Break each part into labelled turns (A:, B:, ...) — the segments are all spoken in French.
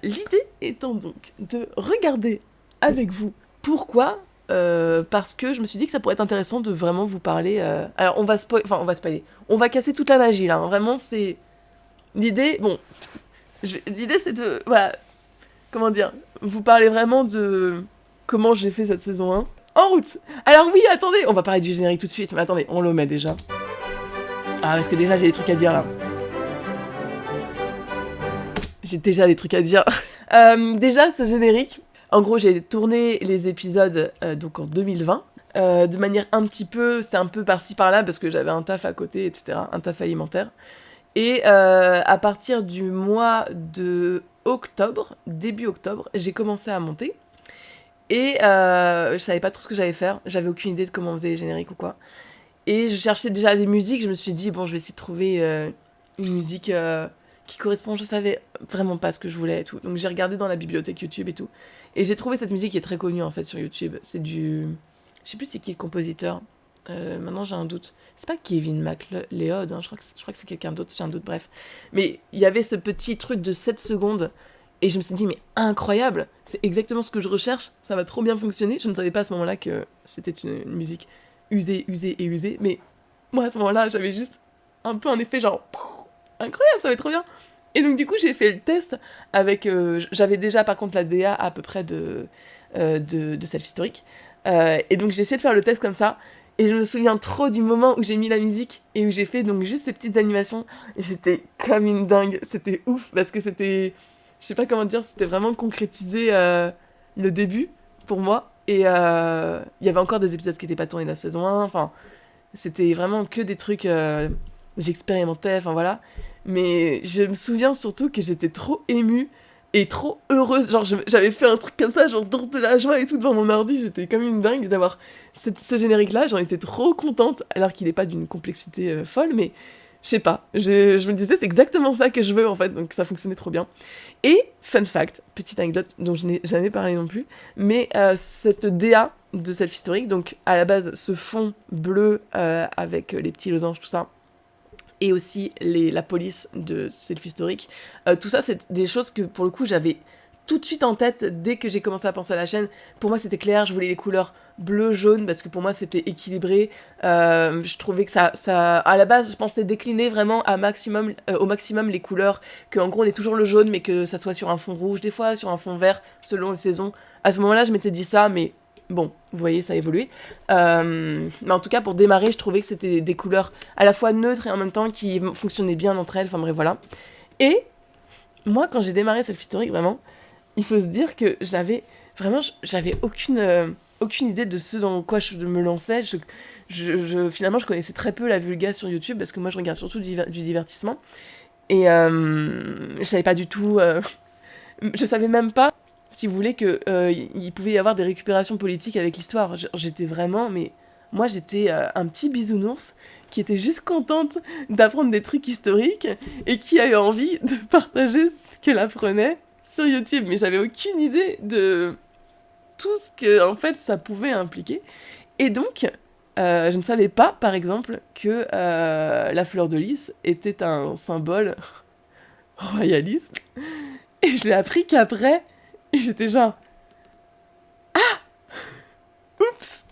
A: L'idée étant donc de regarder avec vous. Pourquoi parce que je me suis dit que ça pourrait être intéressant de vraiment vous parler... Alors, on va spoiler. On va casser toute la magie, là. Hein. Vraiment, c'est... L'idée... Bon. L'idée, c'est de... Voilà. Comment dire, vous parlez vraiment de comment j'ai fait cette saison 1. En route. Alors oui, attendez, on va parler du générique tout de suite. Mais attendez, on le met déjà. Ah, parce que déjà, j'ai des trucs à dire, là. J'ai déjà des trucs à dire. Déjà, ce générique... En gros, j'ai tourné les épisodes donc en 2020, de manière c'était un peu par-ci par-là, parce que j'avais un taf à côté, etc., un taf alimentaire. Et à partir du mois de octobre, début octobre, j'ai commencé à monter. Et je savais pas trop ce que j'allais faire, j'avais aucune idée de comment on faisait les génériques ou quoi. Et je cherchais déjà des musiques, je me suis dit, bon, je vais essayer de trouver une musique qui correspond, je savais vraiment pas ce que je voulais et tout. Donc j'ai regardé dans la bibliothèque YouTube et tout. Et j'ai trouvé cette musique qui est très connue en fait sur YouTube. C'est du... Je sais plus c'est qui le compositeur. Maintenant j'ai un doute. C'est pas Kevin MacLeod, hein. Je crois que c'est quelqu'un d'autre, j'ai un doute, bref. Mais il y avait ce petit truc de 7 secondes. Et je me suis dit, mais incroyable, c'est exactement ce que je recherche, ça va trop bien fonctionner. Je ne savais pas à ce moment-là que c'était une musique usée et usée. Mais moi à ce moment-là, j'avais juste un peu un effet genre... Incroyable, ça va être trop bien. Et donc du coup j'ai fait le test avec... j'avais déjà par contre la DA à peu près de self-historique. Et donc j'ai essayé de faire le test comme ça. Et je me souviens trop du moment où j'ai mis la musique et où j'ai fait donc juste ces petites animations. Et c'était comme une dingue, c'était ouf parce que c'était... Je sais pas comment dire, c'était vraiment concrétisé le début pour moi. Et il y avait encore des épisodes qui n'étaient pas tournés de la saison 1. Enfin, c'était vraiment que des trucs... j'expérimentais, enfin voilà. Mais je me souviens surtout que j'étais trop émue et trop heureuse. Genre, j'avais fait un truc comme ça, genre dans de la joie et tout devant mon ordi. J'étais comme une dingue d'avoir ce générique-là. J'en étais trop contente, alors qu'il n'est pas d'une complexité folle, mais je sais pas. Je me disais, c'est exactement ça que je veux en fait, donc ça fonctionnait trop bien. Et, fun fact, petite anecdote dont je n'ai jamais parlé non plus, mais cette DA de self-historique, donc à la base, ce fond bleu avec les petits losanges, tout ça, et aussi la police de self-historique. Tout ça, c'est des choses que, pour le coup, j'avais tout de suite en tête dès que j'ai commencé à penser à la chaîne. Pour moi, c'était clair, je voulais les couleurs bleu, jaune, parce que pour moi, c'était équilibré. Je trouvais que ça... À la base, je pensais décliner vraiment au maximum les couleurs, qu'en gros, on ait toujours le jaune, mais que ça soit sur un fond rouge, des fois sur un fond vert, selon les saisons. À ce moment-là, je m'étais dit ça, mais... Bon, vous voyez, ça a évolué. Mais en tout cas, pour démarrer, je trouvais que c'était des couleurs à la fois neutres et en même temps qui fonctionnaient bien entre elles. Enfin bref, voilà. Et moi, quand j'ai démarré self-historique, vraiment, il faut se dire que j'avais aucune idée de ce dans quoi je me lançais. Finalement, je connaissais très peu la vulga sur YouTube parce que moi, je regarde surtout du divertissement. Et je savais pas du tout... je savais même pas, si vous voulez, qu'il pouvait y avoir des récupérations politiques avec l'histoire. J'étais vraiment, mais moi j'étais un petit bisounours qui était juste contente d'apprendre des trucs historiques et qui a eu envie de partager ce qu'elle apprenait sur YouTube. Mais j'avais aucune idée de tout ce que en fait ça pouvait impliquer. Et donc, je ne savais pas, par exemple, que la fleur de lys était un symbole royaliste. Et je l'ai appris qu'après. Et j'étais genre... Oups.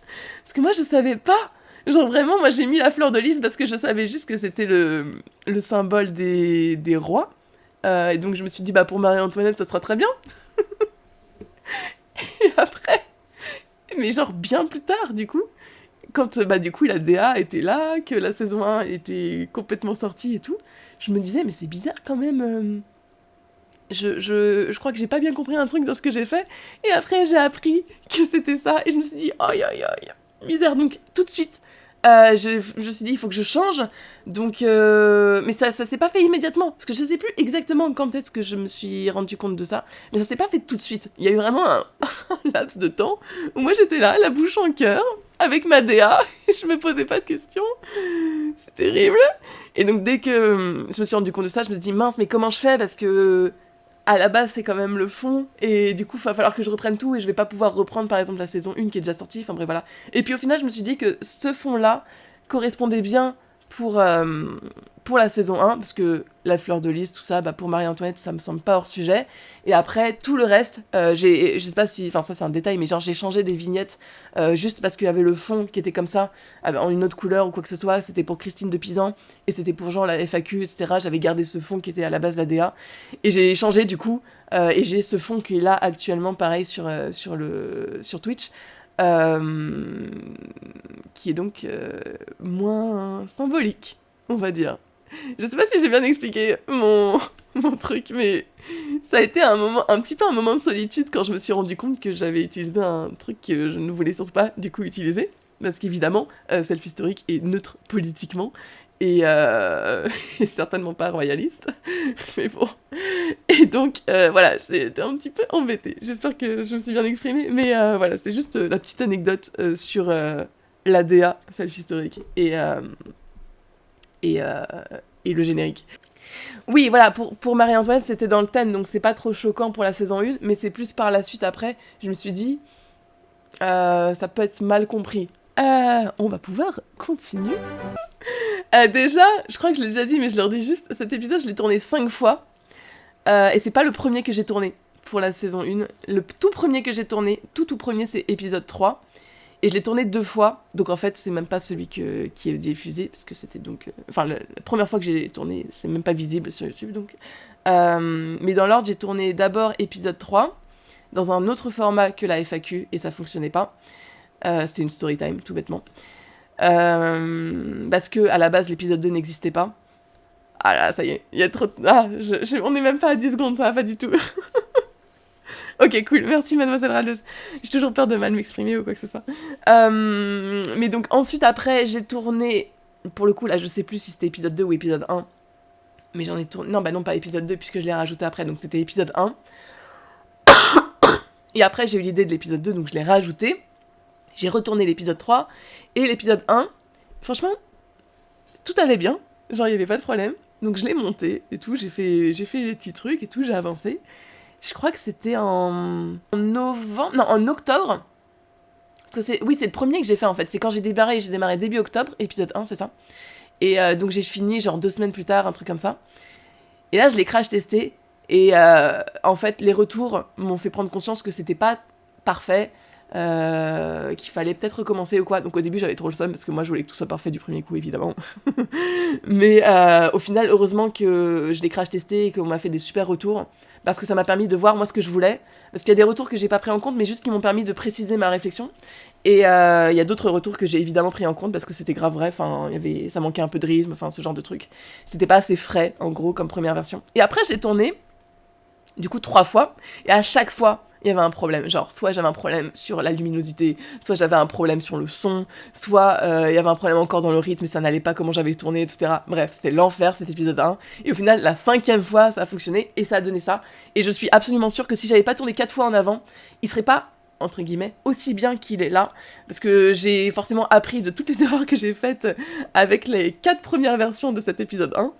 A: Parce que moi, je savais pas. Genre vraiment, moi, j'ai mis la fleur de lys parce que je savais juste que c'était le symbole des rois. Et donc, je me suis dit, bah, pour Marie-Antoinette, ça sera très bien. Et après... Mais genre, bien plus tard, du coup, quand, bah, du coup, la DA était là, que la saison 1 était complètement sortie et tout, je me disais, mais c'est bizarre quand même... Je crois que j'ai pas bien compris un truc dans ce que j'ai fait. Et après, j'ai appris que c'était ça. Et je me suis dit, aïe, aïe, aïe, misère. Donc, tout de suite, je me suis dit, il faut que je change. Donc, mais ça s'est pas fait immédiatement. Parce que je sais plus exactement quand est-ce que je me suis rendu compte de ça. Mais ça s'est pas fait tout de suite. Il y a eu vraiment un laps de temps où moi, j'étais là, la bouche en cœur, avec ma DA. Et je me posais pas de questions. C'est terrible. Et donc, dès que je me suis rendu compte de ça, je me suis dit, mince, mais comment je fais? Parce que... à la base, c'est quand même le fond, et du coup, il va falloir que je reprenne tout, et je vais pas pouvoir reprendre, par exemple, la saison 1 qui est déjà sortie, enfin bref, voilà. Et puis au final, je me suis dit que ce fond-là correspondait bien pour pour la saison 1, parce que la fleur de lys, tout ça, pour Marie-Antoinette, ça me semble pas hors sujet. Et après, tout le reste, je sais pas si... Enfin, ça, c'est un détail, mais genre, j'ai changé des vignettes juste parce qu'il y avait le fond qui était comme ça, en une autre couleur ou quoi que ce soit. C'était pour Christine de Pisan, et c'était pour genre la FAQ, etc. J'avais gardé ce fond qui était à la base la DA. Et j'ai changé, du coup, et j'ai ce fond qui est là actuellement, pareil, sur Twitch. Qui est donc moins symbolique, on va dire. Je sais pas si j'ai bien expliqué mon truc, mais ça a été un petit peu un moment de solitude quand je me suis rendu compte que j'avais utilisé un truc que je ne voulais surtout pas du coup utiliser, parce qu'évidemment, Self Historique est neutre politiquement, et est certainement pas royaliste, mais bon. Et donc, voilà, j'étais un petit peu embêtée. J'espère que je me suis bien exprimée, mais voilà, c'est juste la petite anecdote sur l'ADA, Self Historique, et le générique. Oui, voilà, pour Marie-Antoinette, c'était dans le thème, donc c'est pas trop choquant pour la saison 1, mais c'est plus par la suite après, je me suis dit, ça peut être mal compris. On va pouvoir continuer. Déjà, je crois que je l'ai déjà dit, mais je leur dis juste, cet épisode, je l'ai tourné 5 fois, et c'est pas le premier que j'ai tourné pour la saison 1. Le tout premier que j'ai tourné, tout premier, c'est épisode 3. Et je l'ai tourné 2 fois, donc en fait, c'est même pas celui qui est diffusé, parce que c'était donc... Enfin, la première fois que j'ai tourné, c'est même pas visible sur YouTube, donc... mais dans l'ordre, j'ai tourné d'abord épisode 3, dans un autre format que la FAQ, et ça fonctionnait pas. C'était une story time, tout bêtement. Parce que à la base, l'épisode 2 n'existait pas. Ah là, ça y est, il y a trop... on est même pas à 10 secondes, ça va pas du tout. Ok, cool, merci mademoiselle Raleuse. J'ai toujours peur de mal m'exprimer ou quoi que ce soit. Mais donc ensuite, après, j'ai tourné... Pour le coup, là, je sais plus si c'était épisode 2 ou épisode 1. Mais j'en ai tourné... Non, pas épisode 2, puisque je l'ai rajouté après, donc c'était épisode 1. Et après, j'ai eu l'idée de l'épisode 2, donc je l'ai rajouté. J'ai retourné l'épisode 3. Et l'épisode 1, franchement, tout allait bien. Genre, il n'y avait pas de problème. Donc je l'ai monté et tout, j'ai fait les petits trucs et tout, j'ai avancé. Je crois que c'était en octobre. Parce que c'est le premier que j'ai fait en fait. C'est quand j'ai démarré début octobre, épisode 1, c'est ça. Et donc j'ai fini genre 2 semaines plus tard, un truc comme ça. Et là, je l'ai crash testé. Et en fait, les retours m'ont fait prendre conscience que c'était pas parfait. Qu'il fallait peut-être recommencer ou quoi. Donc au début, j'avais trop le seum parce que moi, je voulais que tout soit parfait du premier coup, évidemment. Mais au final, heureusement que je l'ai crash testé et qu'on m'a fait des super retours. Parce que ça m'a permis de voir moi ce que je voulais. Parce qu'il y a des retours que j'ai pas pris en compte, mais juste qui m'ont permis de préciser ma réflexion. Et il y a d'autres retours que j'ai évidemment pris en compte parce que c'était grave vrai. Enfin, ça manquait un peu de rythme, enfin ce genre de truc. C'était pas assez frais, en gros, comme première version. Et après, je l'ai tourné, du coup, 3 fois. Et à chaque fois, il y avait un problème. Genre, soit j'avais un problème sur la luminosité, soit j'avais un problème sur le son, soit il y avait un problème encore dans le rythme et ça n'allait pas comment j'avais tourné, etc. Bref, c'était l'enfer cet épisode 1. Et au final, la 5e fois, ça a fonctionné et ça a donné ça. Et je suis absolument sûre que si j'avais pas tourné 4 fois en avant, il serait pas, entre guillemets, aussi bien qu'il est là. Parce que j'ai forcément appris de toutes les erreurs que j'ai faites avec les 4 premières versions de cet épisode 1.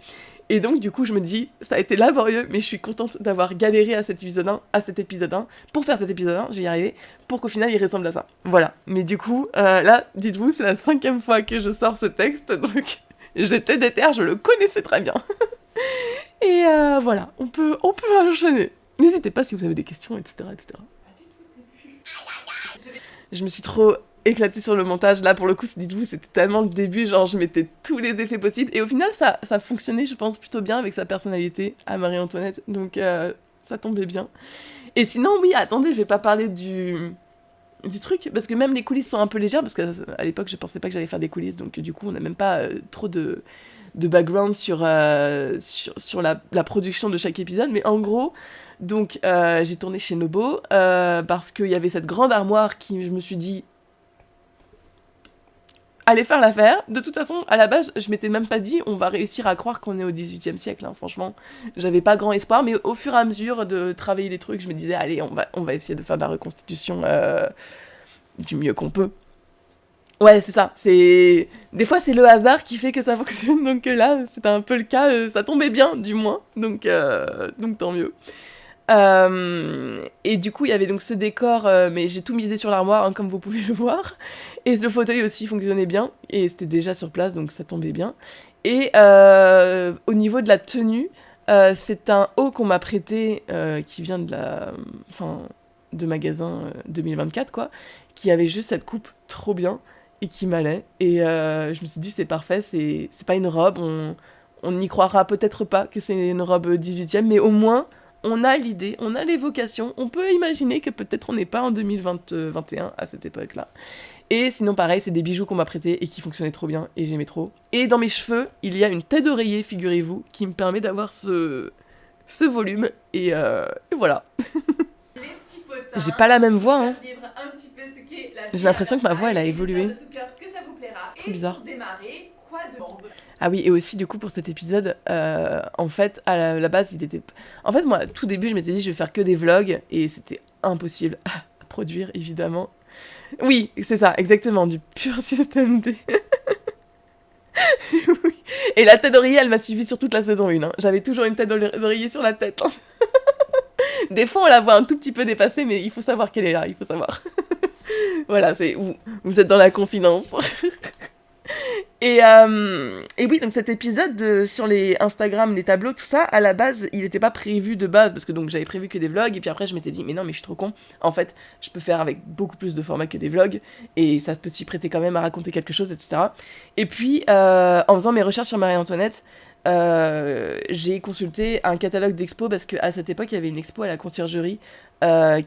A: Et donc, du coup, je me dis, ça a été laborieux, mais je suis contente d'avoir galéré à cet épisode 1, pour faire cet épisode 1, je vais y arriver, pour qu'au final, il ressemble à ça. Voilà. Mais du coup, là, dites-vous, c'est la 5e fois que je sors ce texte, donc j'étais déter, je le connaissais très bien. Et voilà, on peut enchaîner. N'hésitez pas si vous avez des questions, etc., etc. Je me suis trop éclatée sur le montage. Là, pour le coup, dites-vous, c'était tellement le début, genre, je mettais tous les effets possibles. Et au final, ça fonctionnait, je pense, plutôt bien avec sa personnalité à Marie-Antoinette. Donc, ça tombait bien. Et sinon, oui, attendez, j'ai pas parlé du truc. Parce que même les coulisses sont un peu légères. Parce qu'à l'époque, je pensais pas que j'allais faire des coulisses. Donc, du coup, on n'a même pas trop de background sur la production de chaque épisode. Mais en gros... Donc, j'ai tourné chez Nobo parce qu'il y avait cette grande armoire qui, je me suis dit, allez faire l'affaire. De toute façon, à la base, je m'étais même pas dit, on va réussir à croire qu'on est au 18e siècle, hein, franchement. J'avais pas grand espoir, mais au fur et à mesure de travailler les trucs, je me disais, allez, on va essayer de faire de la reconstitution du mieux qu'on peut. Ouais, c'est ça. Des fois, c'est le hasard qui fait que ça fonctionne, donc là, c'était un peu le cas. Ça tombait bien, du moins, donc tant mieux. Et du coup, il y avait donc ce décor, mais j'ai tout misé sur l'armoire, hein, comme vous pouvez le voir. Et le fauteuil aussi fonctionnait bien, et c'était déjà sur place, donc ça tombait bien. Et au niveau de la tenue, c'est un haut qu'on m'a prêté, qui vient de magasin 2024, quoi, qui avait juste cette coupe trop bien, et qui m'allait. Et je me suis dit, c'est parfait, c'est pas une robe, on n'y croira peut-être pas que c'est une robe 18e, mais au moins on a l'idée, on a l'évocation, on peut imaginer que peut-être on n'est pas en 2021 à cette époque-là. Et sinon pareil, c'est des bijoux qu'on m'a prêtés et qui fonctionnaient trop bien et j'aimais trop. Et dans mes cheveux, il y a une tête d'oreiller, figurez-vous, qui me permet d'avoir ce volume et voilà.
B: Les petits potins.
A: J'ai pas la même voix, hein.
B: Vivre un petit peu ce qu'est la vie
A: J'ai l'impression
B: à
A: que ma voix elle a
B: et
A: évolué.
B: de tout cœur que ça vous plaira.
A: C'est trop bizarre.
B: Et pour démarrer, quoi de monde.
A: Ah oui, et aussi du coup pour cet épisode, en fait, à la base, il était... En fait, moi, tout début, je m'étais dit, je vais faire que des vlogs, et c'était impossible à produire, évidemment. Oui, c'est ça, exactement, du pur système D. Oui. Et la tête d'oreiller, elle m'a suivi sur toute la saison 1. Hein. J'avais toujours une tête d'oreiller sur la tête. Hein. Des fois, on la voit un tout petit peu dépassée, mais il faut savoir qu'elle est là, il faut savoir. Voilà, vous êtes dans la confidence. Et oui, donc cet épisode sur les Instagram, les tableaux, tout ça, à la base, il n'était pas prévu de base, parce que donc j'avais prévu que des vlogs, et puis après je m'étais dit, mais non, mais je suis trop con. En fait, je peux faire avec beaucoup plus de formats que des vlogs, et ça peut s'y prêter quand même à raconter quelque chose, etc. Et puis, en faisant mes recherches sur Marie-Antoinette, j'ai consulté un catalogue d'expos, parce qu'à cette époque, il y avait une expo à la conciergerie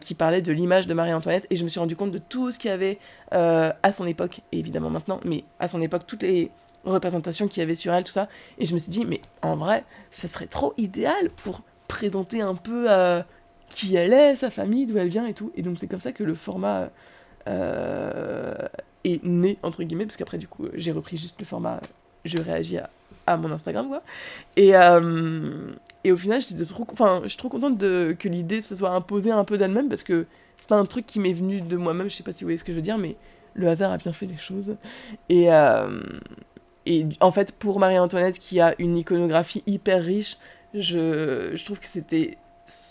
A: qui parlait de l'image de Marie-Antoinette, et je me suis rendu compte de tout ce qu'il y avait à son époque, et évidemment maintenant, mais à son époque, toutes les représentations qu'il y avait sur elle, tout ça, et je me suis dit, mais en vrai, ça serait trop idéal pour présenter un peu qui elle est, sa famille, d'où elle vient et tout, et donc c'est comme ça que le format est né, entre guillemets, parce qu'après, du coup, j'ai repris juste le format, je réagis à mon Instagram, quoi, et au final, je suis trop contente que l'idée se soit imposée un peu d'elle-même, parce que c'est pas un truc qui m'est venu de moi-même, je sais pas si vous voyez ce que je veux dire, mais le hasard a bien fait les choses. Et en fait, pour Marie-Antoinette, qui a une iconographie hyper riche, je trouve que c'était...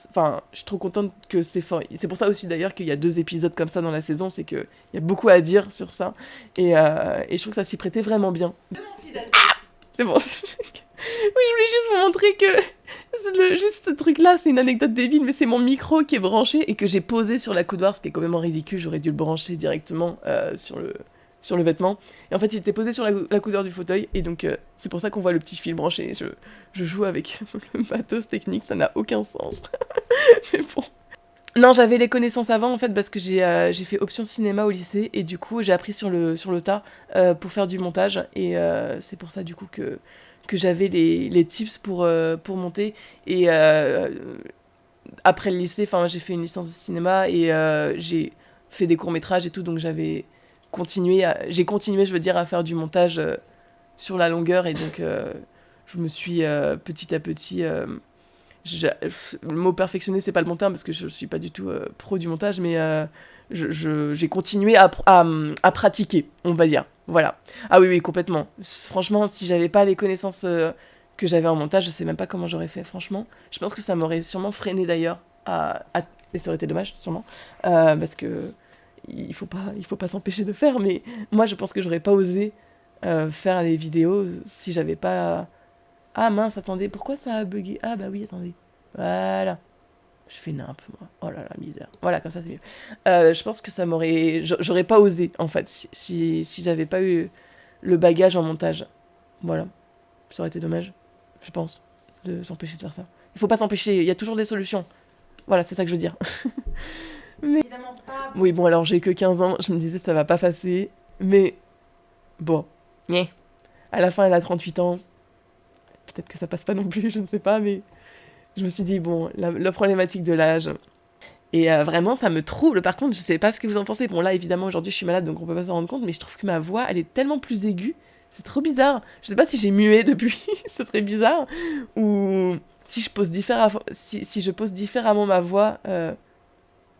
A: Enfin, je suis trop contente que c'est fort. C'est pour ça aussi d'ailleurs qu'il y a 2 épisodes comme ça dans la saison, c'est qu'il y a beaucoup à dire sur ça. Et je trouve que ça s'y prêtait vraiment bien. C'est bon. Oui, je voulais juste vous montrer que juste ce truc-là, c'est une anecdote débile, mais c'est mon micro qui est branché et que j'ai posé sur la coudoir, ce qui est quand même ridicule. J'aurais dû le brancher directement sur le vêtement. Et en fait, il était posé sur la coudoir du fauteuil, et donc c'est pour ça qu'on voit le petit fil branché. Je joue avec le matos technique, ça n'a aucun sens. Mais bon. Non, j'avais les connaissances avant, en fait, parce que j'ai fait option cinéma au lycée, et du coup, j'ai appris sur le tas pour faire du montage, et c'est pour ça, du coup, que j'avais les tips pour monter. Et après le lycée, j'ai fait une licence de cinéma, et j'ai fait des courts-métrages et tout, donc j'ai continué, je veux dire, à faire du montage sur la longueur, et donc je me suis petit à petit... le mot perfectionner, c'est pas le bon terme, parce que je suis pas du tout pro du montage, mais j'ai continué à pratiquer, on va dire. Voilà. Ah oui, complètement. Franchement, si j'avais pas les connaissances que j'avais en montage, je sais même pas comment j'aurais fait, franchement. Je pense que ça m'aurait sûrement freiné d'ailleurs, et ça aurait été dommage, sûrement, parce que il faut pas s'empêcher de faire, mais moi, je pense que j'aurais pas osé faire les vidéos si j'avais pas... Ah mince, attendez, pourquoi ça a bugué? Ah bah oui, attendez. Voilà. Je fais nimp, moi. Oh là là, misère. Voilà, comme ça, c'est mieux. Je pense que ça m'aurait... J'aurais pas osé, en fait, si j'avais pas eu le bagage en montage. Voilà. Ça aurait été dommage, je pense, de s'empêcher de faire ça. Il faut pas s'empêcher, il y a toujours des solutions. Voilà, c'est ça que je veux dire. Mais...
B: Évidemment pas.
A: Oui, bon, alors j'ai que 15 ans, je me disais ça va pas passer, mais bon. À la fin, elle a 38 ans. Peut-être que ça passe pas non plus, je ne sais pas, mais je me suis dit, bon, la problématique de l'âge. Et vraiment, ça me trouble. Par contre, je sais pas ce que vous en pensez. Bon, là, évidemment, aujourd'hui, je suis malade, donc on peut pas s'en rendre compte, mais je trouve que ma voix, elle est tellement plus aiguë. C'est trop bizarre. Je sais pas si j'ai mué depuis, ce serait bizarre. Ou si je pose si je pose différemment ma voix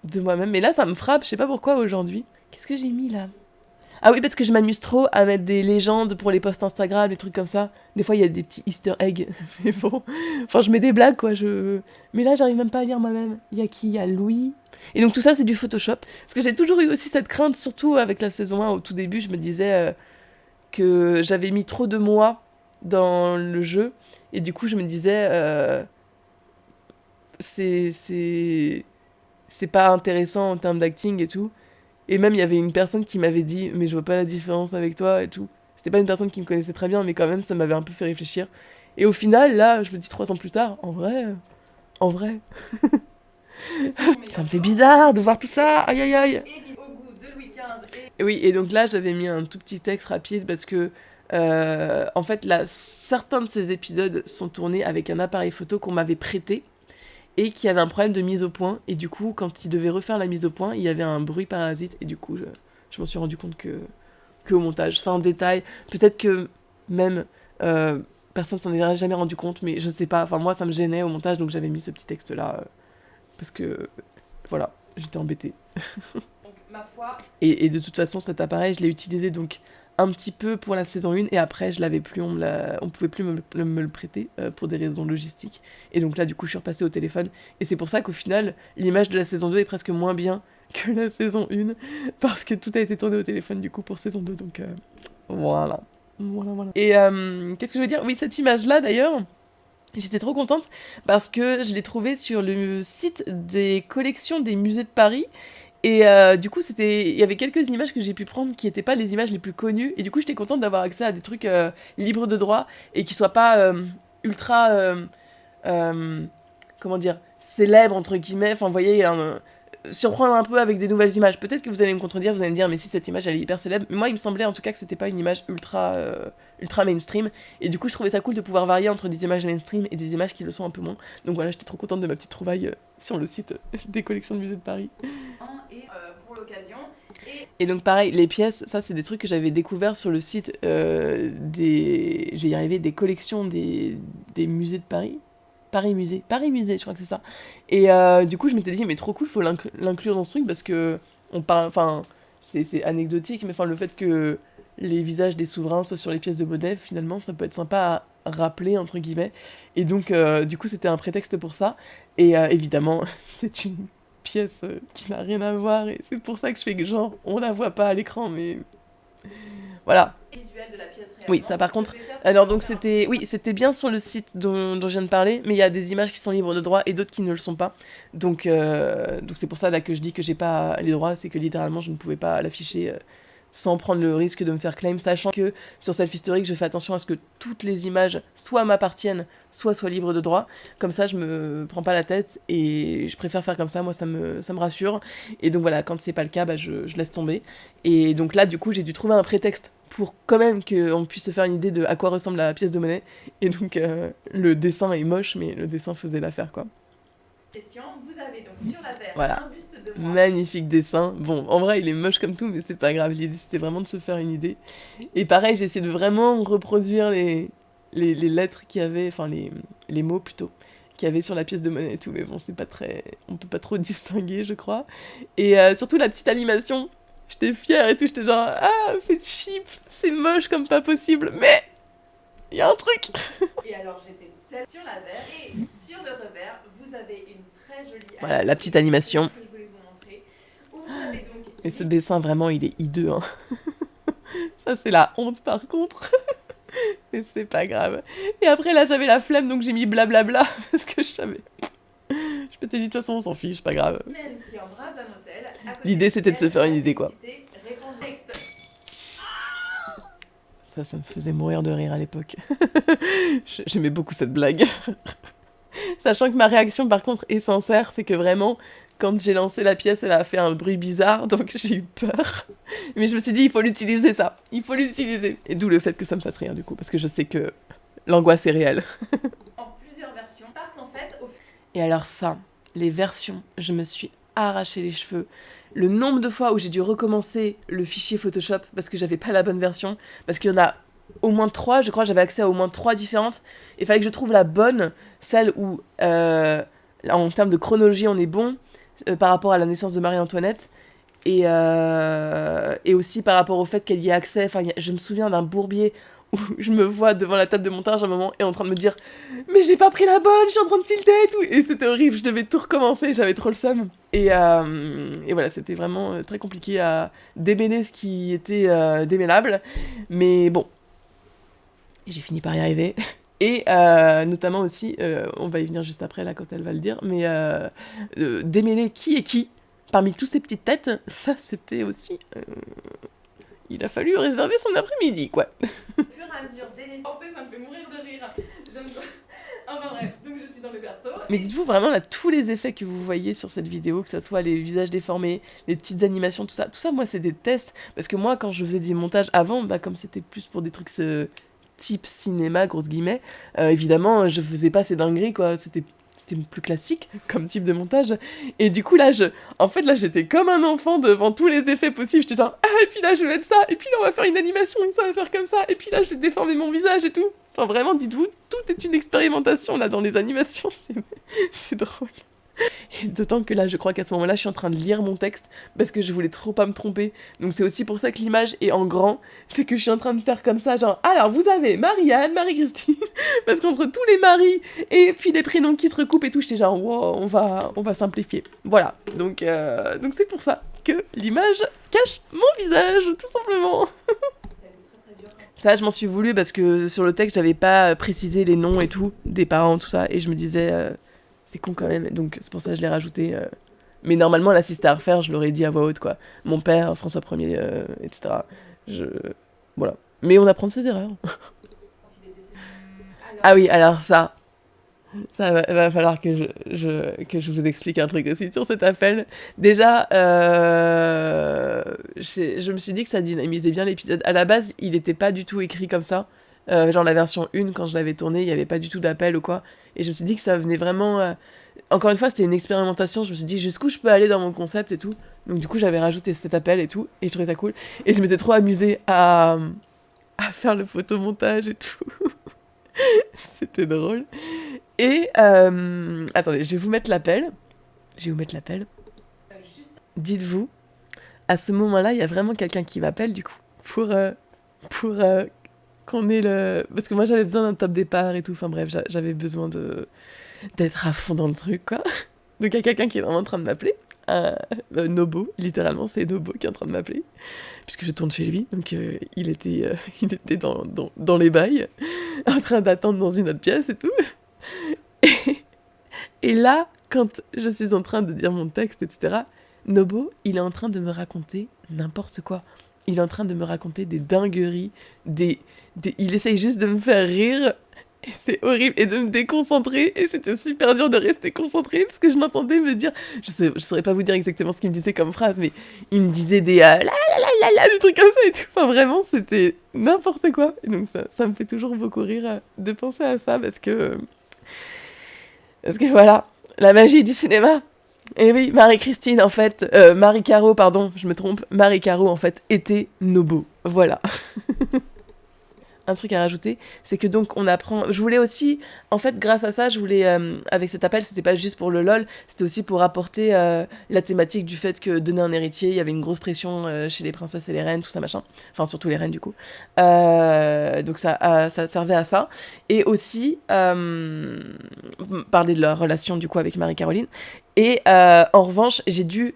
A: de moi-même. Mais là, ça me frappe, je sais pas pourquoi aujourd'hui. Qu'est-ce que j'ai mis là? Ah oui, parce que je m'amuse trop à mettre des légendes pour les posts Instagram, des trucs comme ça. Des fois, il y a des petits easter eggs. Mais bon, enfin, je mets des blagues, quoi. Mais là, j'arrive même pas à lire moi-même. Il y a qui? Il y a Louis. Et donc, tout ça, c'est du Photoshop. Parce que j'ai toujours eu aussi cette crainte, surtout avec la saison 1, au tout début, je me disais que j'avais mis trop de moi dans le jeu. Et du coup, je me disais, c'est pas intéressant en termes d'acting et tout. Et même, il y avait une personne qui m'avait dit, mais je vois pas la différence avec toi et tout. C'était pas une personne qui me connaissait très bien, mais quand même, ça m'avait un peu fait réfléchir. Et au final, là, je me dis 3 ans plus tard, en vrai, ça me fait bizarre de voir tout ça, aïe aïe aïe.
B: Et au goût de Louis XV et
A: Et oui, et donc là, j'avais mis un tout petit texte rapide parce que, en fait, là, certains de ces épisodes sont tournés avec un appareil photo qu'on m'avait prêté et qui avait un problème de mise au point. Et du coup, quand il devait refaire la mise au point, il y avait un bruit parasite. Et du coup, je m'en suis rendu compte que au montage. Ça en détail. Peut-être que même personne s'en est jamais rendu compte, mais je sais pas. Enfin, moi, ça me gênait au montage, donc j'avais mis ce petit texte-là. Parce que, voilà, j'étais embêtée.
B: donc ma foi,
A: Et de toute façon, cet appareil, je l'ai utilisé donc un petit peu pour la saison 1 et après je l'avais plus, on pouvait plus me le prêter pour des raisons logistiques. Et donc là du coup je suis repassée au téléphone et c'est pour ça qu'au final l'image de la saison 2 est presque moins bien que la saison 1 parce que tout a été tourné au téléphone du coup pour saison 2 donc voilà. Voilà. Et qu'est-ce que je veux dire? Oui, cette image là d'ailleurs, j'étais trop contente parce que je l'ai trouvée sur le site des collections des musées de Paris. Et du coup, il y avait quelques images que j'ai pu prendre qui n'étaient pas les images les plus connues. Et du coup, j'étais contente d'avoir accès à des trucs libres de droit et qui soient pas ultra, euh, comment dire, célèbres, entre guillemets. Enfin, vous voyez, surprendre un peu avec des nouvelles images. Peut-être que vous allez me contredire, vous allez me dire, mais si cette image, elle est hyper célèbre. Mais moi, il me semblait en tout cas que c'était pas une image ultra mainstream. Et du coup, je trouvais ça cool de pouvoir varier entre des images mainstream et des images qui le sont un peu moins. Donc voilà, j'étais trop contente de ma petite trouvaille sur le site des collections de musées de Paris.
B: et pour l'occasion.
A: Et donc pareil, les pièces, ça c'est des trucs que j'avais découvert sur le site des collections des musées de Paris. Paris Musée, je crois que c'est ça. Et du coup je m'étais dit mais trop cool, faut l'inclure dans ce truc parce que on parle, enfin c'est anecdotique, mais enfin le fait que les visages des souverains soient sur les pièces de monnaie, finalement ça peut être sympa à rappeler entre guillemets. Et donc du coup c'était un prétexte pour ça. Et évidemment c'est une pièce qui n'a rien à voir et c'est pour ça que je fais que genre on la voit pas à l'écran mais voilà.
B: Visuel de la pièce réellement.
A: Oui, ça par contre. Alors donc c'était bien sur le site dont je viens de parler, mais il y a des images qui sont libres de droit et d'autres qui ne le sont pas. Donc c'est pour ça là que je dis que j'ai pas les droits, c'est que littéralement je ne pouvais pas l'afficher sans prendre le risque de me faire claim, sachant que sur Self-Historique, je fais attention à ce que toutes les images soit m'appartiennent, soit soient libres de droit. Comme ça, je me prends pas la tête et je préfère faire comme ça, moi ça me rassure. Et donc voilà, quand c'est pas le cas, bah, je laisse tomber. Et donc là, du coup, j'ai dû trouver un prétexte pour quand même qu'on puisse se faire une idée de à quoi ressemble la pièce de monnaie. Et donc le dessin est moche, mais le dessin faisait l'affaire, quoi.
B: Question, vous avez donc sur la verre
A: Voilà.
B: un buste de moi.
A: Magnifique dessin. Bon, en vrai, il est moche comme tout, mais c'est pas grave. L'idée, c'était vraiment de se faire une idée. Et pareil, j'ai essayé de vraiment reproduire les lettres qu'il y avait, enfin les mots plutôt, qu'il y avait sur la pièce de monnaie et tout. Mais bon, c'est pas très... On peut pas trop distinguer, je crois. Et surtout, la petite animation. J'étais fière et tout. J'étais genre, ah, c'est cheap, c'est moche comme pas possible. Mais il y a un truc.
B: Et alors j'étais sur la verre et sur le revers, vous avez une très jolie
A: Voilà, la petite animation.
B: que je voulais vous montrer. Où vous avez donc
A: Et ce dessin, vraiment, il est hideux. Hein. Ça, c'est la honte, par contre. Mais c'est pas grave. Et après, là, j'avais la flemme, donc j'ai mis blablabla, parce que je savais... Je m'étais dit, de toute façon, on s'en fiche, pas grave.
B: humaine qui embrasse un hôtel. À côté
A: L'idée, c'était de se faire une
B: duquel
A: idée, quoi.
B: la répond texte.
A: Ça me faisait mourir de rire à l'époque. J'aimais beaucoup cette blague. Sachant que ma réaction, par contre, est sincère, c'est que vraiment, quand j'ai lancé la pièce, elle a fait un bruit bizarre, donc j'ai eu peur. Mais je me suis dit, il faut l'utiliser, ça. Il faut l'utiliser. Et d'où le fait que ça me fasse rire, du coup, parce que je sais que l'angoisse est réelle.
B: En plusieurs versions, parce qu'en fait, au
A: Et alors ça, les versions, je me suis arraché les cheveux. Le nombre de fois où j'ai dû recommencer le fichier Photoshop parce que j'avais pas la bonne version, parce qu'il y en a au moins 3, je crois, j'avais accès à au moins 3 différentes. Il fallait que je trouve la bonne, celle où, en termes de chronologie, on est bon, par rapport à la naissance de Marie-Antoinette. Et aussi par rapport au fait qu'elle y ait accès, enfin, je me souviens d'un bourbier où je me vois devant la table de montage à un moment et en train de me dire mais j'ai pas pris la bonne, je suis en train de tilter et tout, et c'était horrible, je devais tout recommencer, j'avais trop le seum. Et voilà, c'était vraiment très compliqué à démêler ce qui était démêlable, mais bon, j'ai fini par y arriver. Et notamment aussi, on va y venir juste après là quand elle va le dire, mais démêler qui est qui parmi toutes ces petites têtes, ça c'était aussi... il a fallu réserver son après-midi, quoi.
B: Au fur et à mesure des naissances, ça me fait mourir de rire. J'aime pas. Enfin bref, donc je suis dans le berceau.
A: Mais dites-vous vraiment là, tous les effets que vous voyez sur cette vidéo, que ça soit les visages déformés, les petites animations, tout ça moi c'est des tests. Parce que moi quand je faisais des montages avant, bah comme c'était plus pour des trucs type cinéma, grosses guillemets, évidemment je faisais pas ces dingueries quoi, c'était plus classique comme type de montage. Et du coup là, en fait là j'étais comme un enfant devant tous les effets possibles, j'étais genre ah et puis là je vais mettre ça, et puis là on va faire une animation et ça va faire comme ça, et puis là je vais déformer mon visage et tout. Enfin vraiment dites-vous, tout est une expérimentation là dans les animations, c'est drôle. Et d'autant que là je crois qu'à ce moment-là je suis en train de lire mon texte parce que je voulais trop pas me tromper. Donc c'est aussi pour ça que l'image est en grand, c'est que je suis en train de faire comme ça genre alors vous avez Marianne, Marie-Christine, parce qu'entre tous les maris et puis les prénoms qui se recoupent et tout, j'étais genre wow, on va simplifier. Voilà, donc c'est pour ça que l'image cache mon visage, tout simplement. Ça, je m'en suis voulu parce que sur le texte, j'avais pas précisé les noms et tout, des parents, tout ça, et je me disais, c'est con quand même, donc c'est pour ça que je l'ai rajouté. Mais normalement, là, si c'était à refaire, je l'aurais dit à voix haute, quoi. Mon père, François Ier, etc. Voilà. Mais on apprend de ses erreurs. Ah oui, alors ça va falloir que je vous explique un truc aussi sur cet appel. Déjà, je me suis dit que ça dynamisait bien l'épisode. À la base, il n'était pas du tout écrit comme ça. Genre la version 1, quand je l'avais tourné, il n'y avait pas du tout d'appel ou quoi. Et je me suis dit que ça venait vraiment... Encore une fois, c'était une expérimentation. Je me suis dit jusqu'où je peux aller dans mon concept et tout. Donc du coup, j'avais rajouté cet appel et tout. Et je trouvais ça cool. Et je m'étais trop amusée à faire le photomontage et tout. C'était drôle. Et attendez, je vais vous mettre l'appel. Dites-vous, à ce moment-là, il y a vraiment quelqu'un qui m'appelle du coup pour qu'on ait le... Parce que moi j'avais besoin d'un top départ et tout. Enfin bref, j'avais besoin d'être à fond dans le truc quoi. Donc il y a quelqu'un qui est vraiment en train de m'appeler. Nobo, littéralement c'est Nobo qui est en train de m'appeler. Puisque je tourne chez lui. Donc il était dans les bails. En train d'attendre dans une autre pièce et tout. Et là, quand je suis en train de dire mon texte, etc., Nobo, il est en train de me raconter n'importe quoi. Il est en train de me raconter des dingueries, il essaye juste de me faire rire, et c'est horrible, et de me déconcentrer, et c'était super dur de rester concentré, parce que je m'entendais me dire, je saurais pas vous dire exactement ce qu'il me disait comme phrase, mais il me disait des des trucs comme ça et tout. Enfin vraiment, c'était n'importe quoi. Et donc ça me fait toujours beaucoup rire de penser à ça, parce que voilà, la magie du cinéma. Et oui, Marie-Christine, en fait, Marie-Caro, pardon, je me trompe, Marie-Caro, en fait, était Nobo. Voilà. Un truc à rajouter, c'est que donc on apprend... Je voulais aussi, en fait, grâce à ça, je voulais, avec cet appel, c'était pas juste pour le LOL, c'était aussi pour apporter la thématique du fait que donner un héritier, il y avait une grosse pression chez les princesses et les reines, tout ça, machin. Enfin, surtout les reines, du coup. Donc ça servait à ça. Et aussi, parler de leur relation, du coup, avec Marie-Caroline. Et en revanche, j'ai dû...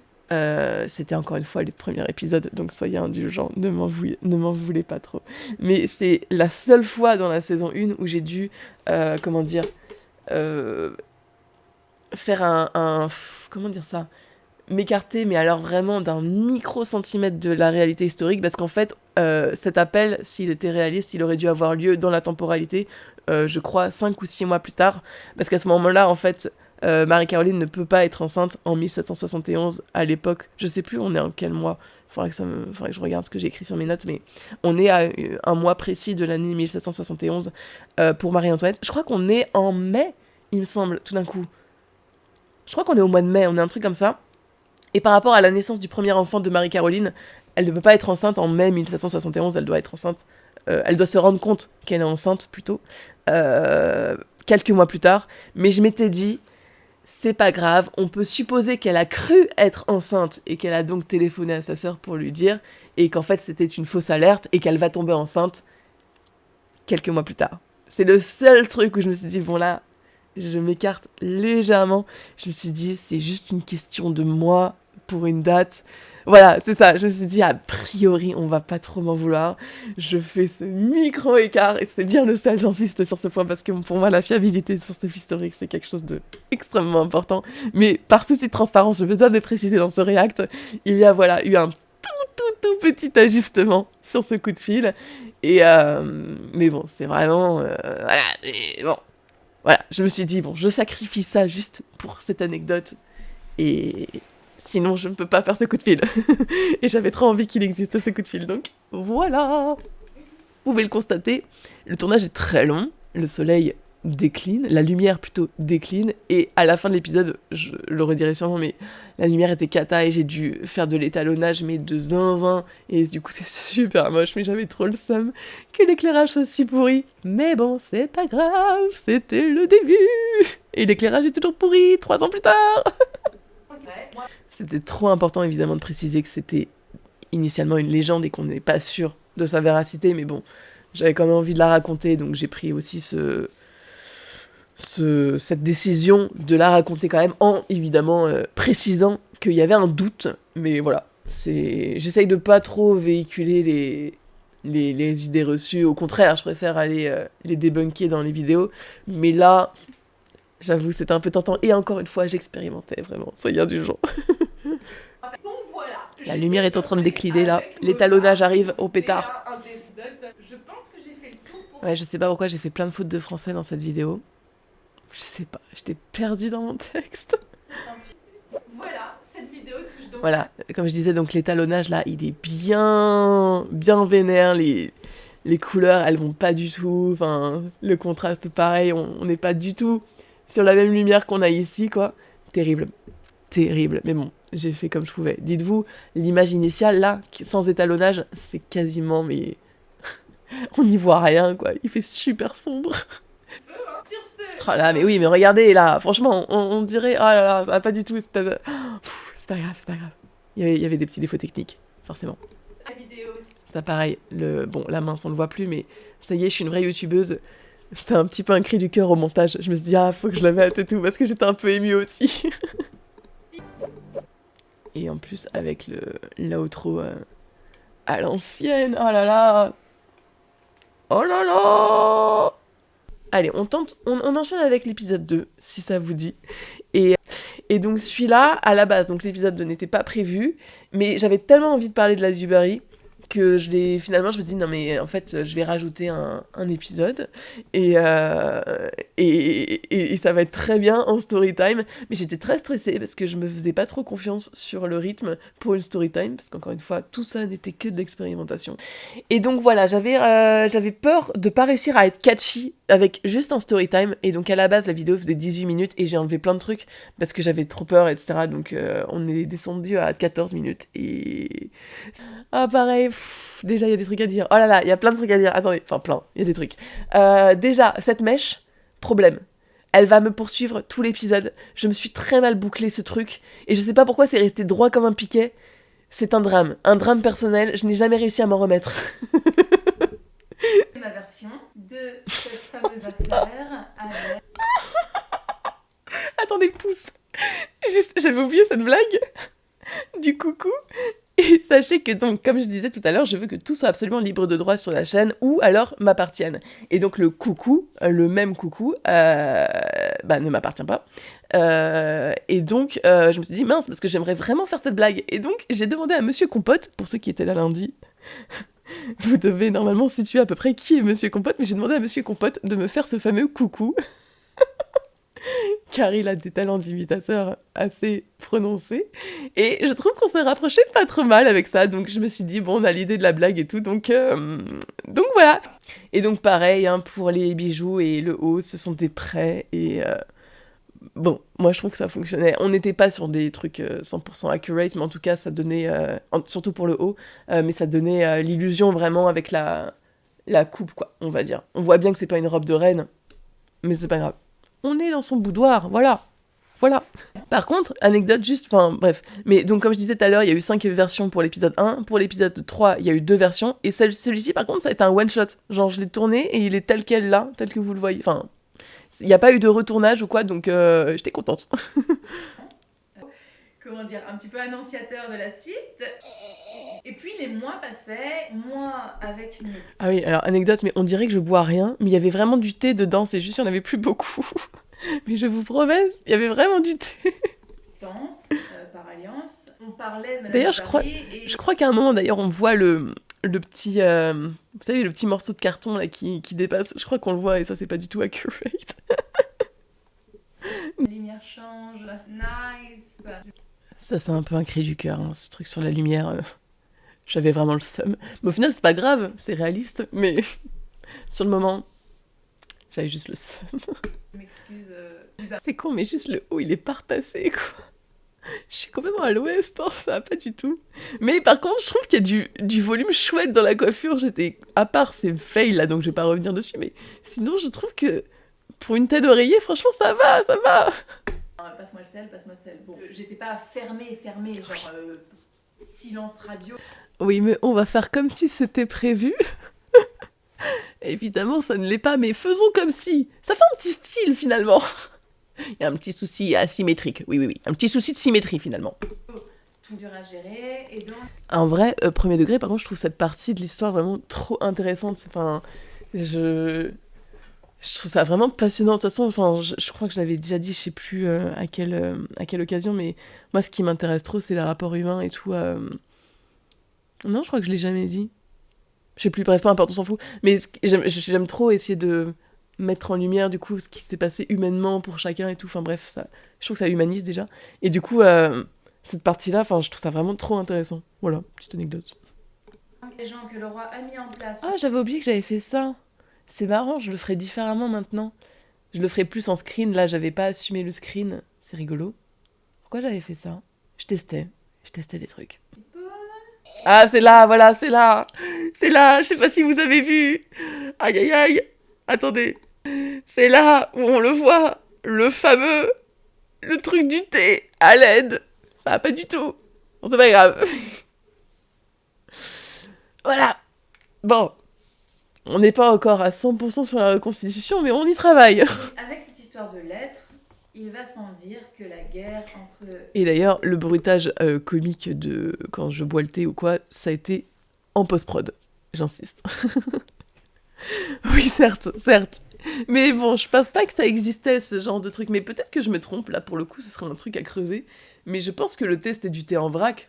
A: c'était encore une fois les premiers épisodes, donc soyez indulgents, ne m'en voulez pas trop. Mais c'est la seule fois dans la saison 1 où j'ai dû, faire comment dire ça, m'écarter, mais alors vraiment d'un micro-centimètre de la réalité historique, parce qu'en fait, cet appel, s'il était réaliste, il aurait dû avoir lieu dans la temporalité, je crois 5 ou 6 mois plus tard, parce qu'à ce moment-là, en fait... Marie-Caroline ne peut pas être enceinte en 1771 à l'époque. Je sais plus on est en quel mois. Faudrait que je regarde ce que j'ai écrit sur mes notes, mais on est à un mois précis de l'année 1771 pour Marie-Antoinette. Je crois qu'on est en mai, il me semble, tout d'un coup. Je crois qu'on est au mois de mai, on est un truc comme ça. Et par rapport à la naissance du premier enfant de Marie-Caroline, elle ne peut pas être enceinte en mai 1771, elle doit être enceinte. Elle doit se rendre compte qu'elle est enceinte, plutôt, quelques mois plus tard. Mais je m'étais dit... c'est pas grave, on peut supposer qu'elle a cru être enceinte et qu'elle a donc téléphoné à sa sœur pour lui dire, et qu'en fait c'était une fausse alerte et qu'elle va tomber enceinte quelques mois plus tard. C'est le seul truc où je me suis dit, bon là, je m'écarte légèrement. Je me suis dit, c'est juste une question de mois pour une date. Voilà, c'est ça. Je me suis dit, a priori, on va pas trop m'en vouloir. Je fais ce micro-écart, et c'est bien le seul, j'insiste sur ce point, parce que pour moi, la fiabilité sur ce historique, c'est quelque chose de extrêmement important. Mais par souci de transparence, je besoin de préciser dans ce react, il y a voilà, eu un tout petit ajustement sur ce coup de fil. Et mais bon, c'est vraiment... voilà, mais bon. Voilà, je me suis dit, bon, je sacrifie ça juste pour cette anecdote. Et sinon, je ne peux pas faire ce coup de fil. Et j'avais trop envie qu'il existe ce coup de fil, donc voilà. Vous pouvez le constater, le tournage est très long, le soleil décline, la lumière plutôt décline, et à la fin de l'épisode, je le redirai sûrement, mais la lumière était cata et j'ai dû faire de l'étalonnage, mais de zinzin, et du coup c'est super moche, mais j'avais trop le seum que l'éclairage soit si pourri. Mais bon, c'est pas grave, c'était le début, et l'éclairage est toujours pourri 3 ans plus tard. C'était trop important évidemment de préciser que c'était initialement une légende et qu'on n'est pas sûr de sa véracité, mais bon, j'avais quand même envie de la raconter, donc j'ai pris aussi cette décision de la raconter quand même en, évidemment, précisant qu'il y avait un doute, mais voilà, j'essaye de pas trop véhiculer les idées reçues, au contraire, je préfère aller les débunker dans les vidéos, mais là, j'avoue, c'était un peu tentant, et encore une fois, j'expérimentais, vraiment, soyez indulgents. La lumière est en train de décliner, là, l'étalonnage arrive au pétard. Ouais, je sais pas pourquoi j'ai fait plein de fautes de français dans cette vidéo. Je sais pas, j'étais perdue dans mon texte.
B: Voilà, cette vidéo touche donc...
A: Voilà, comme je disais, donc l'étalonnage, là, il est bien vénère, les couleurs, elles vont pas du tout, enfin, le contraste, pareil, on n'est pas du tout sur la même lumière qu'on a ici, quoi. Terrible, mais bon, j'ai fait comme je pouvais. Dites-vous, l'image initiale, là, sans étalonnage, c'est quasiment, mais... on n'y voit rien, quoi, il fait super sombre. Oh là, mais oui, mais regardez, là, franchement, on dirait, oh là là, ça va pas du tout, c'est pas grave, Il y avait des petits défauts techniques, forcément. Ça, pareil, bon, la mince, on le voit plus, mais ça y est, je suis une vraie youtubeuse. C'était un petit peu un cri du cœur au montage. Je me suis dit, ah, faut que je la mette et tout, parce que j'étais un peu émue aussi. Et en plus, avec l'outro à l'ancienne, oh là là. Oh là là. Allez, on enchaîne avec l'épisode 2, si ça vous dit. Et donc celui-là, à la base, donc l'épisode 2 n'était pas prévu, mais j'avais tellement envie de parler de la Dubarry que finalement je me dis non mais en fait je vais rajouter un épisode et ça va être très bien en story time, mais j'étais très stressée parce que je me faisais pas trop confiance sur le rythme pour une story time, parce qu'encore une fois tout ça n'était que de l'expérimentation, et donc voilà, j'avais peur de pas réussir à être catchy avec juste un story time, et donc à la base la vidéo faisait 18 minutes et j'ai enlevé plein de trucs parce que j'avais trop peur, etc. Donc on est descendu à 14 minutes et... Ah pareil, déjà il y a des trucs à dire. Oh là là, il y a plein de trucs à dire. Attendez, enfin plein, il y a des trucs. Déjà, cette mèche, problème. Elle va me poursuivre tout l'épisode. Je me suis très mal bouclé ce truc et je sais pas pourquoi c'est resté droit comme un piquet. C'est un drame personnel, je n'ai jamais réussi à m'en remettre.
B: Ma version de cette fameuse affaire avec...
A: Attendez, pouce. Juste, j'avais oublié cette blague du coucou. Et sachez que donc, comme je disais tout à l'heure, je veux que tout soit absolument libre de droit sur la chaîne, ou alors m'appartienne. Et donc le coucou, le même coucou, ne m'appartient pas. Et donc, je me suis dit, mince, parce que j'aimerais vraiment faire cette blague. Et donc, j'ai demandé à Monsieur Compote, pour ceux qui étaient là lundi, vous devez normalement situer à peu près qui est Monsieur Compote, mais j'ai demandé à Monsieur Compote de me faire ce fameux coucou. Car il a des talents d'imitateur assez prononcés. Et je trouve qu'on s'est rapproché pas trop mal avec ça. Donc je me suis dit, bon, on a l'idée de la blague et tout. Donc voilà. Et donc pareil, hein, pour les bijoux et le haut, ce sont des prêts. Et bon, moi je trouve que ça fonctionnait. On n'était pas sur des trucs 100% accurate, mais en tout cas, ça donnait, surtout pour le haut, mais ça donnait l'illusion vraiment avec la coupe, quoi, on va dire. On voit bien que c'est pas une robe de reine, mais c'est pas grave. On est dans son boudoir, voilà. Voilà. Par contre, anecdote juste, enfin bref. Mais donc comme je disais tout à l'heure, il y a eu 5 versions pour l'épisode 1. Pour l'épisode 3, il y a eu 2 versions. Et celui-ci, par contre, ça a été un one-shot. Genre, je l'ai tourné et il est tel quel là, tel que vous le voyez. Enfin, il n'y a pas eu de retournage ou quoi, donc j'étais contente.
B: Comment dire, un petit peu annonciateur de la suite. Et puis les mois passaient, moi avec une
A: Ah oui, alors anecdote, mais on dirait que je bois rien, mais il y avait vraiment du thé dedans, c'est juste qu'il n'y en avait plus beaucoup. Mais je vous promets, il y avait vraiment du thé.
B: tante par alliance. On parlait de Madame
A: D'ailleurs,
B: de Paris et
A: Je crois qu'à un moment, d'ailleurs, on voit le petit... vous savez, le petit morceau de carton là qui dépasse. Je crois qu'on le voit et ça, c'est pas du tout accurate.
B: la lumière change. Nice.
A: Ça, c'est un peu un cri du cœur, hein, ce truc sur la lumière. J'avais vraiment le seum. Mais au final, c'est pas grave, c'est réaliste. Mais sur le moment, j'avais juste le seum.
B: Je m'excuse.
A: C'est con, mais juste le haut, il est pas repassé, quoi. Je suis complètement à l'ouest, hein, ça va pas du tout. Mais par contre, je trouve qu'il y a du volume chouette dans la coiffure. J'étais... À part ces fails, là, donc je vais pas revenir dessus. Mais sinon, je trouve que pour une tête d'oreiller, franchement, ça va, ça va.
B: Passe-moi le sel, passe-moi le sel. Bon, j'étais pas fermée, genre silence radio.
A: Oui, mais on va faire comme si c'était prévu. Évidemment, ça ne l'est pas, mais faisons comme si. Ça fait un petit style, finalement. Il y a un petit souci asymétrique. Oui. Un petit souci de symétrie, finalement.
B: Tout dur à gérer, et donc...
A: En vrai, premier degré, par contre, je trouve cette partie de l'histoire vraiment trop intéressante. Enfin, je trouve ça vraiment passionnant. De toute façon, enfin, je crois que je l'avais déjà dit, je sais plus à quelle occasion, mais moi, ce qui m'intéresse trop, c'est les rapports humains et tout. Non, je crois que je l'ai jamais dit. Je sais plus, bref, peu importe, on s'en fout. Mais j'aime trop essayer de mettre en lumière, du coup, ce qui s'est passé humainement pour chacun et tout. Enfin bref, ça, je trouve que ça humanise déjà. Et du coup, cette partie-là, enfin, je trouve ça vraiment trop intéressant. Voilà, petite anecdote.
B: Les gens que le roi a mis en place.
A: Ah, j'avais oublié que j'avais fait ça. C'est marrant, je le ferai différemment maintenant. Je le ferai plus en screen, là, j'avais pas assumé le screen. C'est rigolo. Pourquoi j'avais fait ça ? Je testais des trucs. Ah, c'est là, voilà, c'est là. C'est là, je sais pas si vous avez vu. Aïe, aïe, aïe. Attendez. C'est là où on le voit. Le fameux... Le truc du thé à l'aide. Ça va pas du tout. Bon, c'est pas grave. Voilà. Bon. On n'est pas encore à 100% sur la reconstitution, mais on y travaille.
B: Avec cette histoire de lettres, il va sans dire que la guerre entre...
A: Et d'ailleurs, le bruitage comique de quand je bois le thé ou quoi, ça a été en post-prod. J'insiste. Oui, certes. Mais bon, je pense pas que ça existait, ce genre de truc. Mais peut-être que je me trompe, là, pour le coup, ce serait un truc à creuser. Mais je pense que le thé, c'était du thé en vrac.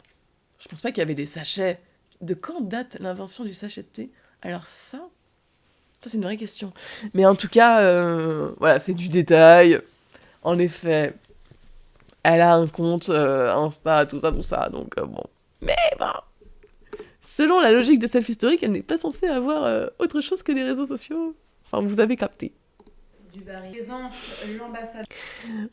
A: Je pense pas qu'il y avait des sachets. De quand date l'invention du sachet de thé ? Alors ça, c'est une vraie question. Mais en tout cas, voilà, c'est du détail. En effet, elle a un compte Insta, tout ça. Donc bon. Mais bon, selon la logique de self-historique, elle n'est pas censée avoir autre chose que les réseaux sociaux. Enfin, vous avez capté.
B: Du baril. Présence, l'ambassade.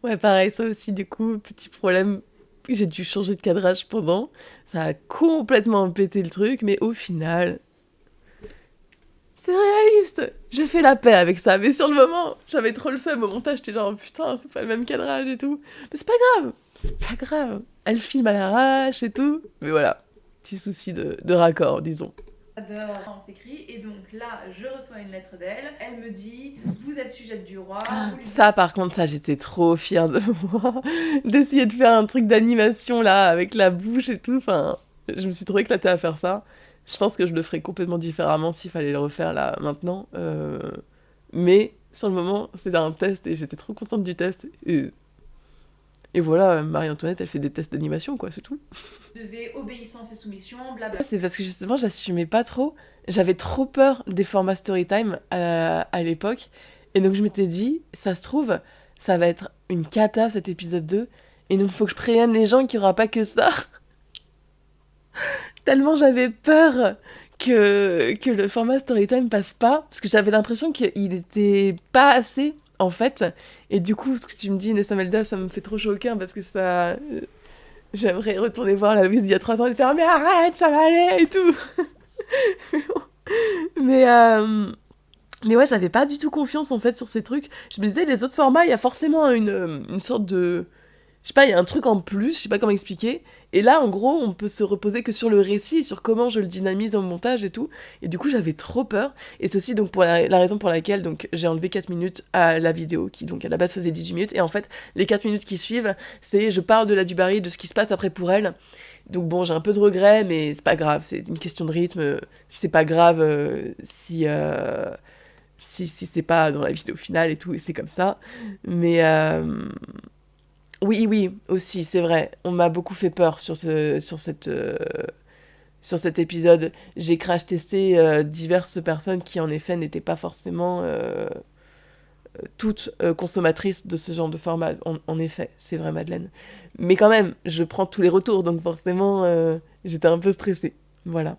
A: Ouais, pareil, ça aussi, du coup, petit problème. J'ai dû changer de cadrage pendant. Ça a complètement pété le truc, mais au final... C'est réaliste. J'ai fait la paix avec ça, mais sur le moment, j'avais trop le seum au montage, j'étais genre putain, c'est pas le même cadrage et tout. Mais c'est pas grave. Elle filme à l'arrache et tout. Mais voilà, petit souci de raccord, disons.
B: On s'écrit, et donc là, je reçois une lettre d'elle. Elle me dit, vous êtes sujette du roi.
A: Ça, par contre, ça, j'étais trop fière de moi. D'essayer de faire un truc d'animation, là, avec la bouche et tout. Enfin, je me suis trop éclatée à faire ça. Je pense que je le ferais complètement différemment s'il fallait le refaire là maintenant. Mais sur le moment, c'était un test et j'étais trop contente du test. Et voilà, Marie-Antoinette, elle fait des tests d'animation, quoi, c'est tout.
B: Devait obéissance et soumission, blabla.
A: C'est parce que justement, j'assumais pas trop. J'avais trop peur des formats Storytime à l'époque. Et donc je m'étais dit, ça se trouve, ça va être une cata cet épisode 2. Et donc il faut que je prévienne les gens qu'il n'y aura pas que ça. Tellement j'avais peur que le format Storytime passe pas, parce que j'avais l'impression qu'il était pas assez, en fait. Et du coup, ce que tu me dis, Nessa Melda, ça me fait trop choquer, parce que ça... J'aimerais retourner voir la Louise d'il y a 3 ans et faire « Mais arrête, ça va aller !» et tout. Mais ouais, j'avais pas du tout confiance, en fait, sur ces trucs. Je me disais, les autres formats, il y a forcément une sorte de... je sais pas, il y a un truc en plus, je sais pas comment expliquer. Et là, en gros, on peut se reposer que sur le récit et sur comment je le dynamise en montage et tout. Et du coup, j'avais trop peur. Et c'est aussi donc pour la raison pour laquelle donc, j'ai enlevé 4 minutes à la vidéo, qui donc à la base faisait 18 minutes. Et en fait, les 4 minutes qui suivent, c'est je parle de la Dubarry, de ce qui se passe après pour elle. Donc bon, j'ai un peu de regret, mais c'est pas grave, c'est une question de rythme. C'est pas grave si c'est pas dans la vidéo finale et tout, et c'est comme ça. Mais oui, aussi, c'est vrai. On m'a beaucoup fait peur sur cet épisode. J'ai crash testé diverses personnes qui, en effet, n'étaient pas forcément toutes consommatrices de ce genre de format. En effet, c'est vrai, Madeleine. Mais quand même, je prends tous les retours, donc forcément, j'étais un peu stressée. Voilà.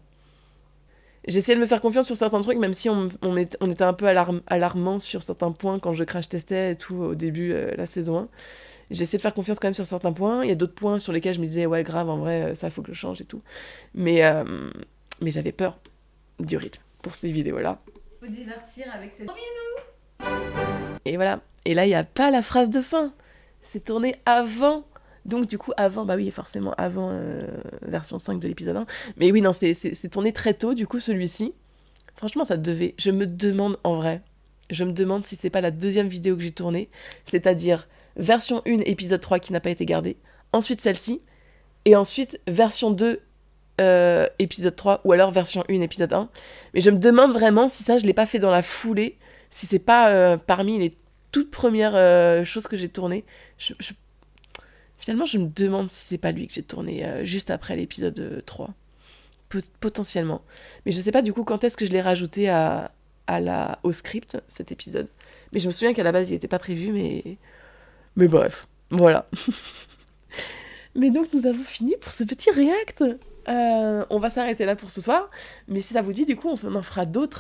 A: J'essayais de me faire confiance sur certains trucs, même si on était un peu alarmant sur certains points quand je crash testais et tout au début, la saison 1. J'ai essayé de faire confiance quand même sur certains points. Il y a d'autres points sur lesquels je me disais, ouais, grave, en vrai, ça, faut que je change et tout. Mais j'avais peur du rythme pour ces vidéos-là.
B: Faut divertir avec cette...
A: Et voilà. Et là, il n'y a pas la phrase de fin. C'est tourné avant. Donc, du coup, avant, bah oui, forcément, avant version 5 de l'épisode 1. Mais oui, non, c'est tourné très tôt, du coup, celui-ci. Franchement, ça devait... Je me demande, en vrai, si c'est pas la deuxième vidéo que j'ai tournée. C'est-à-dire... version 1, épisode 3 qui n'a pas été gardé, ensuite celle-ci, et ensuite version 2, épisode 3, ou alors version 1, épisode 1. Mais je me demande vraiment si ça, je l'ai pas fait dans la foulée, si c'est pas parmi les toutes premières choses que j'ai tournées. Finalement, je me demande si c'est pas lui que j'ai tourné juste après l'épisode 3. Potentiellement. Mais je sais pas du coup quand est-ce que je l'ai rajouté au script, cet épisode. Mais je me souviens qu'à la base, il était pas prévu, mais bref, voilà. Mais donc, nous avons fini pour ce petit react. On va s'arrêter là pour ce soir. Mais si ça vous dit, du coup, on en fera d'autres